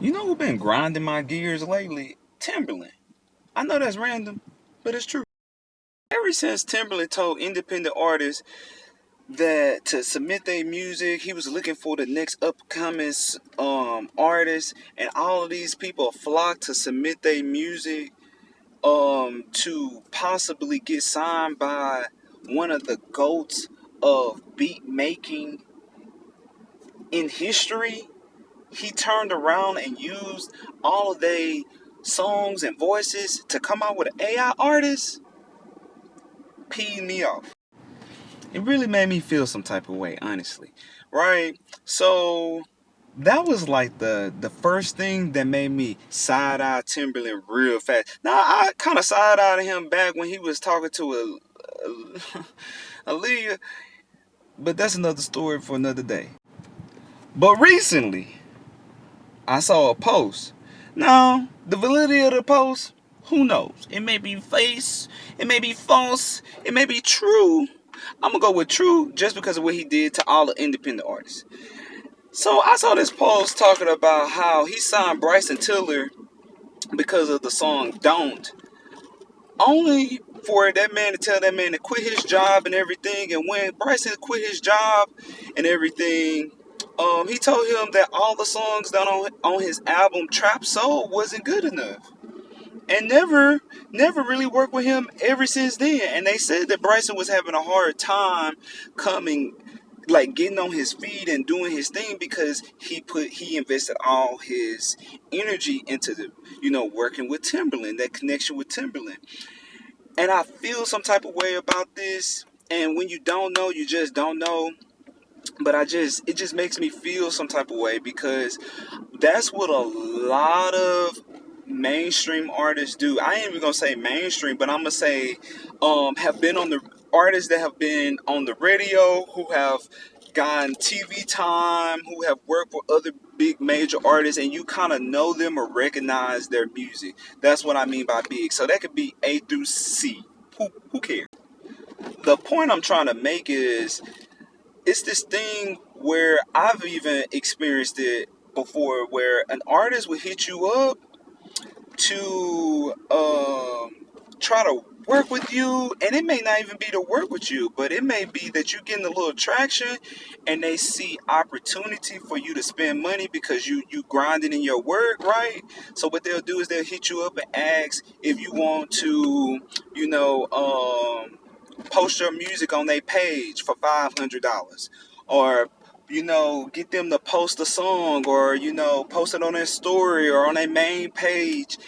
You know who been grinding my gears lately? Timberland. I know that's random, but it's true. Ever since Timberland told independent artists that to submit their music, he was looking for the next upcoming artist, and all of these people flocked to submit their music to possibly get signed by one of the goats of beat making in history. He turned around and used all of their songs and voices to come out with an AI artist. Peed me off. It really made me feel some type of way, honestly. Right? So that was like the first thing that made me side eye Timberland real fast. Now I kind of side eyed him back when he was talking to Aaliyah, but that's another story for another day. But recently, I saw a post. Now, the validity of the post, who knows? It may be face, it may be false, it may be true. I'm gonna go with true just because of what he did to all the independent artists. So I saw this post talking about how he signed Bryson Tiller because of the song Don't. Only for that man to tell that man to quit his job and everything. And when Bryson quit his job and everything, he told him that all the songs done on his album Trap Soul wasn't good enough. And never really worked with him ever since then. And they said that Bryson was having a hard time coming, like getting on his feet and doing his thing because he invested all his energy into the working with Timberland, that connection with Timberland. And I feel some type of way about this. And when you don't know, you just don't know. But it just makes me feel some type of way because that's what a lot of mainstream artists do. I ain't even gonna say mainstream, but I'm gonna say have been on the artists that have been on the radio, who have gotten TV time, who have worked for other big major artists, and you kind of know them or recognize their music. That's what I mean by big. So that could be A through C. Who cares? The point I'm trying to make is it's this thing where I've even experienced it before, where an artist will hit you up to try to work with you, and it may not even be to work with you, but it may be that you're getting a little traction and they see opportunity for you to spend money because you grinding in your work, right? So what they'll do is they'll hit you up and ask if you want to post your music on their page for $500, or get them to post a song, or post it on their story or on their main page.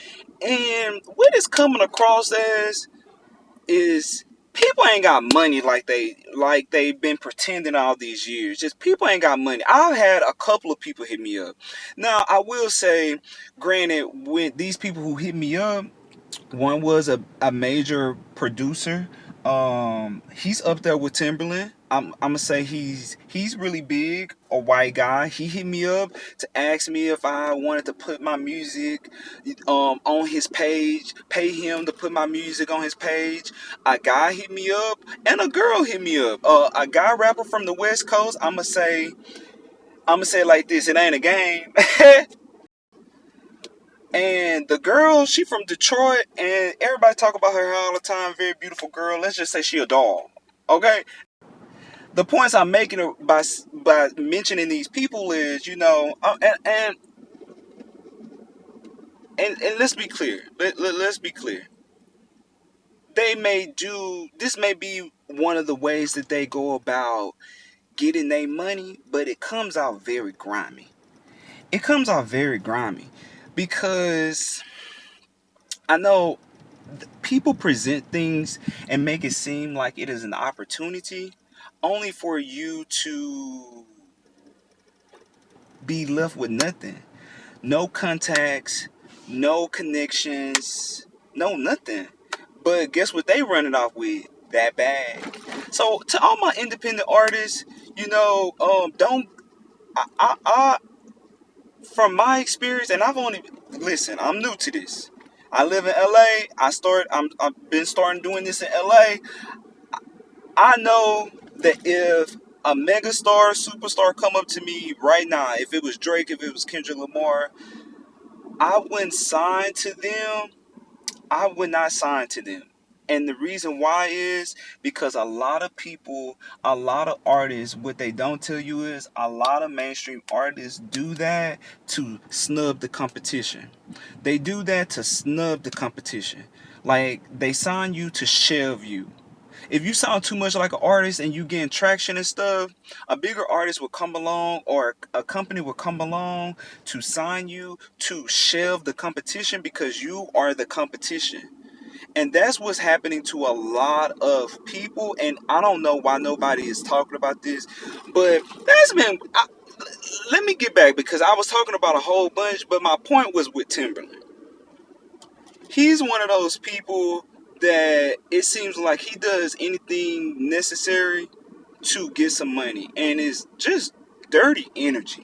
And what it's coming across as is people ain't got money like they've been pretending all these years. Just people ain't got money. I've had a couple of people hit me up. Now I will say, granted, when these people who hit me up, one was a major producer. He's up there with Timberland. I'm gonna say he's really big, a white guy. He hit me up to ask me if I wanted to put my music on his page, pay him to put my music on his page. A guy hit me up and a girl hit me up. A guy rapper from the West Coast. I'm gonna say it like this, it ain't a game. And the girl, she from Detroit, and everybody talk about her all the time. Very beautiful girl. Let's just say she a doll. Okay. The points I'm making by mentioning these people is, and let's be clear. Let's be clear. This may be one of the ways that they go about getting their money, but it comes out very grimy. It comes out very grimy because I know people present things and make it seem like it is an opportunity only for you to be left with nothing. No contacts, no connections, no nothing. But guess what they run it off with? That bag. So to all my independent artists, don't I from my experience, and I'm new to this. I live in LA. I've been starting doing this in LA. I know that if a megastar, superstar come up to me right now, if it was Drake, if it was Kendrick Lamar, I wouldn't sign to them. I would not sign to them. And the reason why is because a lot of people, a lot of artists, what they don't tell you is a lot of mainstream artists do that to snub the competition. They do that to snub the competition. Like they sign you to shelve you. If you sound too much like an artist and you getting traction and stuff, a bigger artist will come along or a company will come along to sign you to shelve the competition because you are the competition. And that's what's happening to a lot of people. And I don't know why nobody is talking about this, but that's been. Let me get back because I was talking about a whole bunch, but my point was with Timberland. He's one of those people that it seems like he does anything necessary to get some money, and it's just dirty energy.